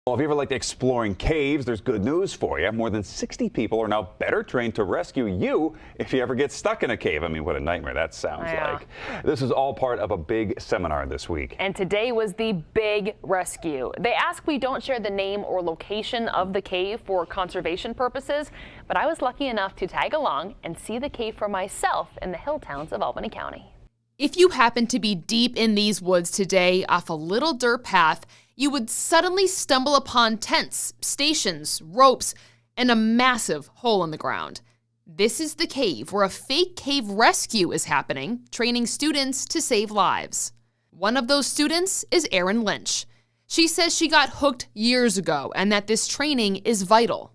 Well, if you ever liked exploring caves, there's good news for you. More than 60 people are now better trained to rescue you if you ever get stuck in a cave. I mean, what a nightmare that sounds like. This is all part of a big seminar this week. And today was the big rescue. They ask we don't share the name or location of the cave for conservation purposes, but I was lucky enough to tag along and see the cave for myself in the hill towns of Albany County. If you happen to be deep in these woods today off a little dirt path, you would suddenly stumble upon tents, stations, ropes, and a massive hole in the ground. This is the cave where a fake cave rescue is happening, training students to save lives. One of those students is Erin Lynch. She says she got hooked years ago and that this training is vital.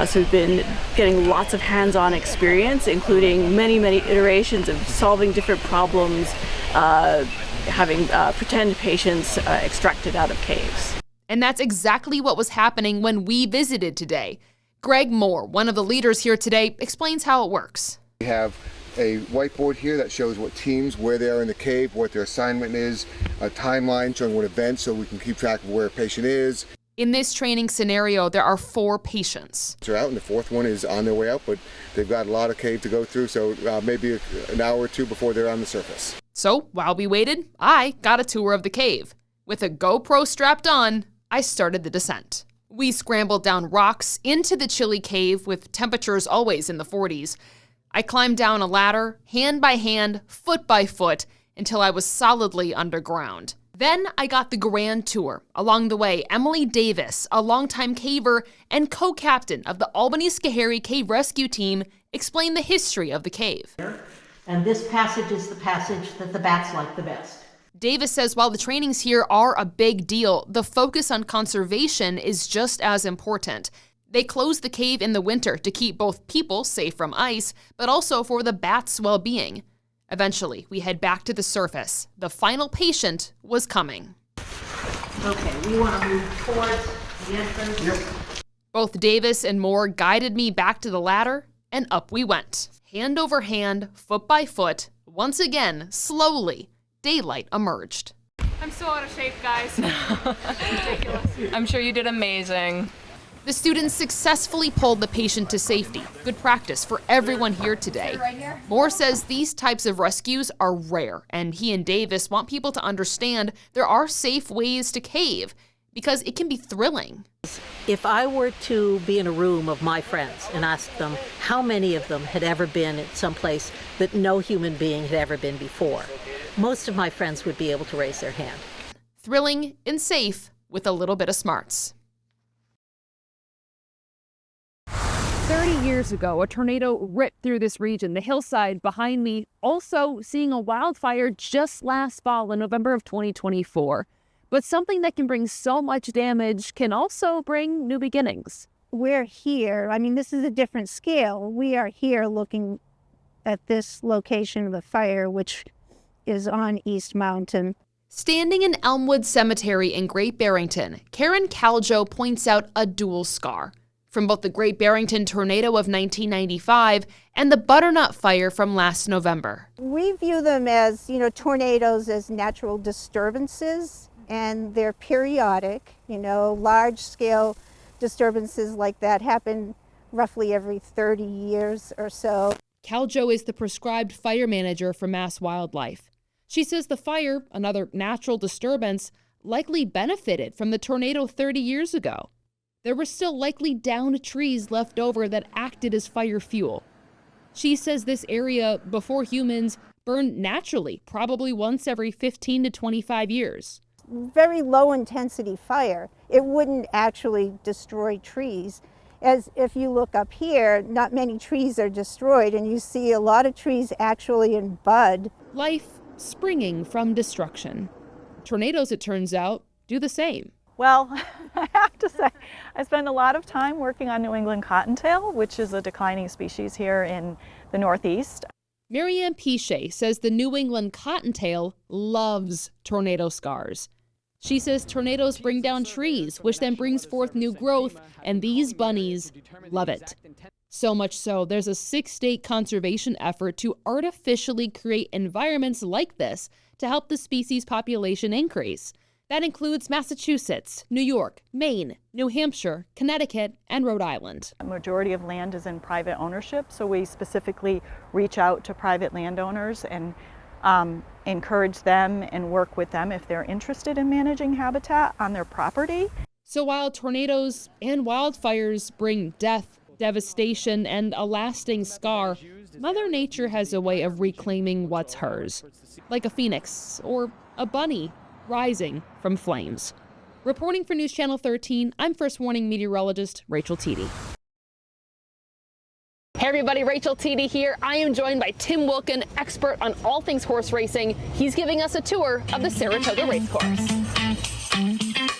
So we've been getting lots of hands-on experience, including many iterations of solving different problems, having pretend patients extracted out of caves. And that's exactly what was happening when we visited today. Greg Moore, one of the leaders here today, explains how it works. We have a whiteboard here that shows what teams, where they are in the cave, what their assignment is, a timeline showing what events so we can keep track of where a patient is. In this training scenario, there are 4 patients. They're out and the 4th one is on their way out, but they've got a lot of cave to go through, so maybe an hour or 2 before they're on the surface. So while we waited, I got a tour of the cave. With a GoPro strapped on, I started the descent. We scrambled down rocks into the chilly cave with temperatures always in the 40s. I climbed down a ladder, hand by hand, foot by foot, until I was solidly underground. Then I got the grand tour. Along the way, Emily Davis, a longtime caver and co-captain of the Albany Schoharie Cave Rescue Team, explained the history of the cave. And this passage is the passage that the bats like the best. Davis says while the trainings here are a big deal, the focus on conservation is just as important. They close the cave in the winter to keep both people safe from ice, but also for the bats' well-being. Eventually, we head back to the surface. The final patient was coming. Okay, we want to move towards the entrance. Yep. Both Davis and Moore guided me back to the ladder, and up we went. Hand over hand, foot by foot, once again, slowly, daylight emerged. I'm so out of shape, guys. Ridiculous. I'm sure you did amazing. The students successfully pulled the patient to safety. Good practice for everyone here today. Moore says these types of rescues are rare, and he and Davis want people to understand there are safe ways to cave because it can be thrilling. If I were to be in a room of my friends and ask them how many of them had ever been at some place that no human being had ever been before, most of my friends would be able to raise their hand. Thrilling and safe with a little bit of smarts. 30 years ago, a tornado ripped through this region. The hillside behind me also seeing a wildfire just last fall in November of 2024. But something that can bring so much damage can also bring new beginnings. We're here. I mean, this is a different scale. We are here looking at this location of the fire, which is on East Mountain. Standing in Elmwood Cemetery in Great Barrington, Karen Caljo points out a dual scar from both the Great Barrington tornado of 1995 and the butternut fire from last November. We view them as, tornadoes as natural disturbances, and they're periodic. Large-scale disturbances like that happen roughly every 30 years or so. Caljo is the prescribed fire manager for Mass Wildlife. She says the fire, another natural disturbance, likely benefited from the tornado 30 years ago. There were still likely downed trees left over that acted as fire fuel. She says this area, before humans, burned naturally, probably once every 15 to 25 years. Very low intensity fire. It wouldn't actually destroy trees. As if you look up here, not many trees are destroyed, and you see a lot of trees actually in bud. Life springing from destruction. Tornadoes, it turns out, do the same. Well, I have to say, I spend a lot of time working on New England cottontail, which is a declining species here in the Northeast. Marianne Pichet says the New England cottontail loves tornado scars. She says tornadoes bring down trees, which then brings forth new growth, and these bunnies love it. So much so, there's a 6-state conservation effort to artificially create environments like this to help the species population increase. That includes Massachusetts, New York, Maine, New Hampshire, Connecticut, and Rhode Island. A majority of land is in private ownership, so we specifically reach out to private landowners and encourage them and work with them if they're interested in managing habitat on their property. So while tornadoes and wildfires bring death, devastation, and a lasting scar, Mother Nature has a way of reclaiming what's hers, like a phoenix or a bunny rising from flames. Reporting for News Channel 13, I'm First Warning meteorologist Rachel Tiede. Hey everybody, Rachel Tiede here. I am joined by Tim Wilkin, expert on all things horse racing. He's giving us a tour of the Saratoga Racecourse.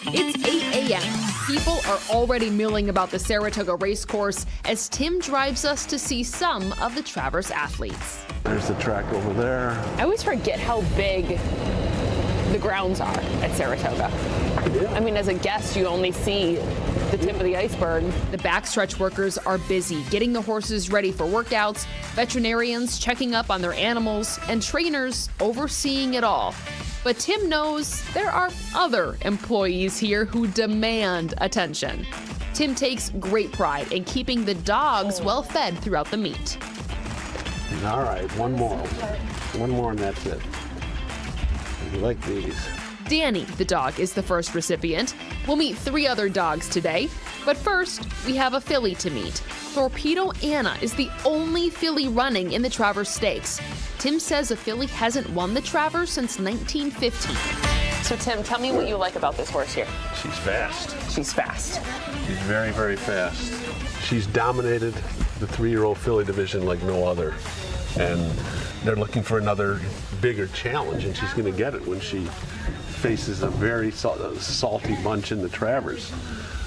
It's 8 a.m. People are already milling about the Saratoga Racecourse as Tim drives us to see some of the Travers athletes. There's the track over there. I always forget how big the grounds are at Saratoga. Yeah. I mean, as a guest, you only see the tip of the iceberg. The backstretch workers are busy getting the horses ready for workouts, veterinarians checking up on their animals, and trainers overseeing it all. But Tim knows there are other employees here who demand attention. Tim takes great pride in keeping the dogs well fed throughout the meet. All right, one more and that's it. You like these. Danny, the dog, is the first recipient. We'll meet 3 other dogs today. But first, we have a filly to meet. Torpedo Anna is the only filly running in the Travers Stakes. Tim says a filly hasn't won the Travers since 1915. So Tim, tell me what you like about this horse here. She's fast. She's fast. She's very, very fast. She's dominated the 3-year-old filly division like no other. And they're looking for another bigger challenge, and she's going to get it when she faces a very salty bunch in the Travers.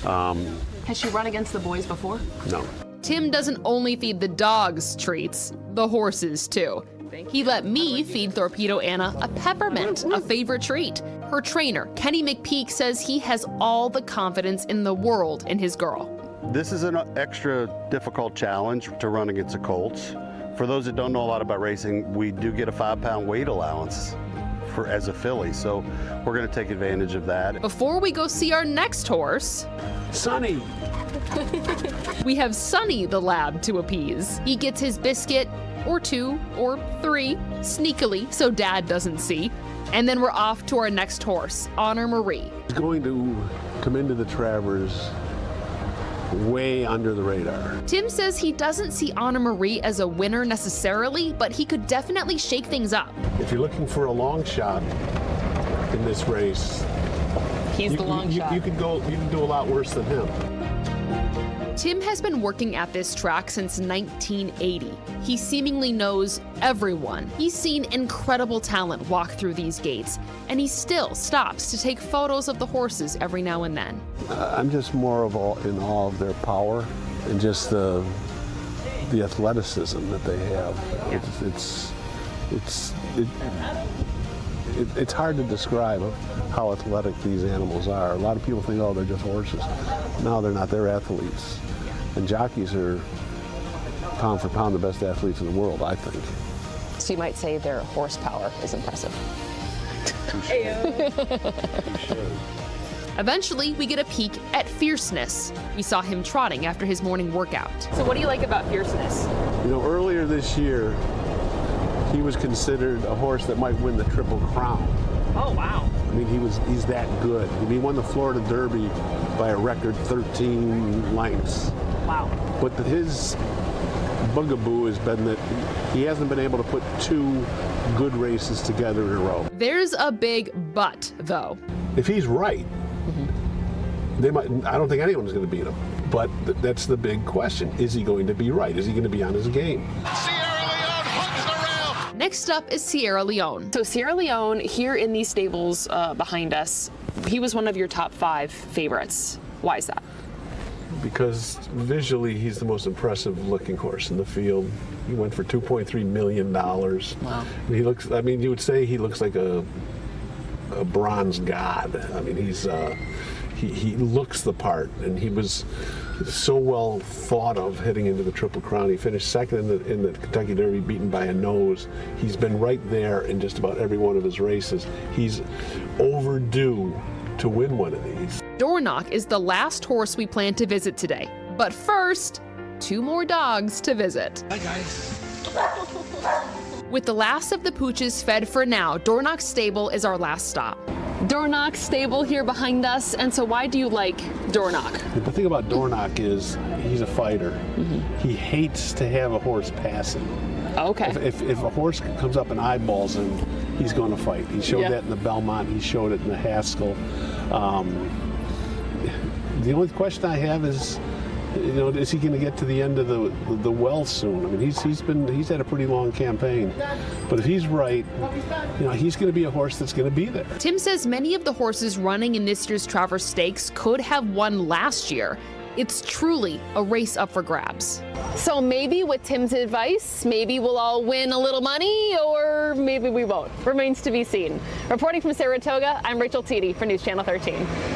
Has she run against the boys before? No. Tim doesn't only feed the dogs treats, the horses too. He let me feed Torpedo Anna a peppermint, a favorite treat. Her trainer, Kenny McPeak, says he has all the confidence in the world in his girl. This is an extra difficult challenge to run against the colts. For those that don't know a lot about racing, we do get a 5-pound weight allowance as a filly, so we're going to take advantage of that. Before we go see our next horse, Sonny! We have Sonny the lab to appease. He gets his biscuit, or 2, or 3, sneakily so Dad doesn't see. And then we're off to our next horse, Honor Marie. He's going to come into the Travers way under the radar. Tim says he doesn't see Honor Marie as a winner necessarily, but he could definitely shake things up. If you're looking for a long shot in this race, he's the long shot. You can do a lot worse than him. Tim has been working at this track since 1980. He seemingly knows everyone. He's seen incredible talent walk through these gates, and he still stops to take photos of the horses every now and then. I'm just more in awe of their power and just the athleticism that they have. It's hard to describe how athletic these animals are. A lot of people think, oh, they're just horses. No, they're not. They're athletes. And jockeys are, pound for pound, the best athletes in the world, I think. So you might say their horsepower is impressive. Eventually, we get a peek at Fierceness. We saw him trotting after his morning workout. So what do you like about Fierceness? You know, earlier this year, he was considered a horse that might win the Triple Crown. Oh, wow. I mean, he's that good. I mean, he won the Florida Derby by a record 13 lengths. Wow. But his bugaboo has been that he hasn't been able to put 2 good races together in a row. There's a big but, though. If he's right, I don't think anyone's going to beat him. But that's the big question. Is he going to be right? Is he going to be on his game? Next up is Sierra Leone. So Sierra Leone, here in these stables behind us, he was one of your top 5 favorites. Why is that? Because visually, he's the most impressive looking horse in the field. He went for $2.3 million. Wow. And he looks, I mean, you would say he looks like a bronze god. I mean, he looks the part, and he was so well thought of heading into the Triple Crown. He finished second in the Kentucky Derby, beaten by a nose. He's been right there in just about every one of his races. He's overdue to win one of these. Dornoch is the last horse we plan to visit today. But first, 2 more dogs to visit. Hi, guys. With the last of the pooches fed for now, Dornoch Stable is our last stop. Dornoch Stable here behind us, and so why do you like Dornoch? The thing about Dornoch is he's a fighter. He hates to have a horse pass him. Okay. If a horse comes up and eyeballs him, he's going to fight. He showed that in the Belmont. He showed it in the Haskell. The only question I have is, you know, is he going to get to the end of the well soon? I mean, he's had a pretty long campaign, but if he's right, you know, he's going to be a horse that's going to be there. Tim says many of the horses running in this year's Travers Stakes could have won last year. It's truly a race up for grabs. So maybe with Tim's advice, maybe we'll all win a little money, or maybe we won't. Remains to be seen. Reporting from Saratoga, I'm Rachel Tiede for News Channel 13.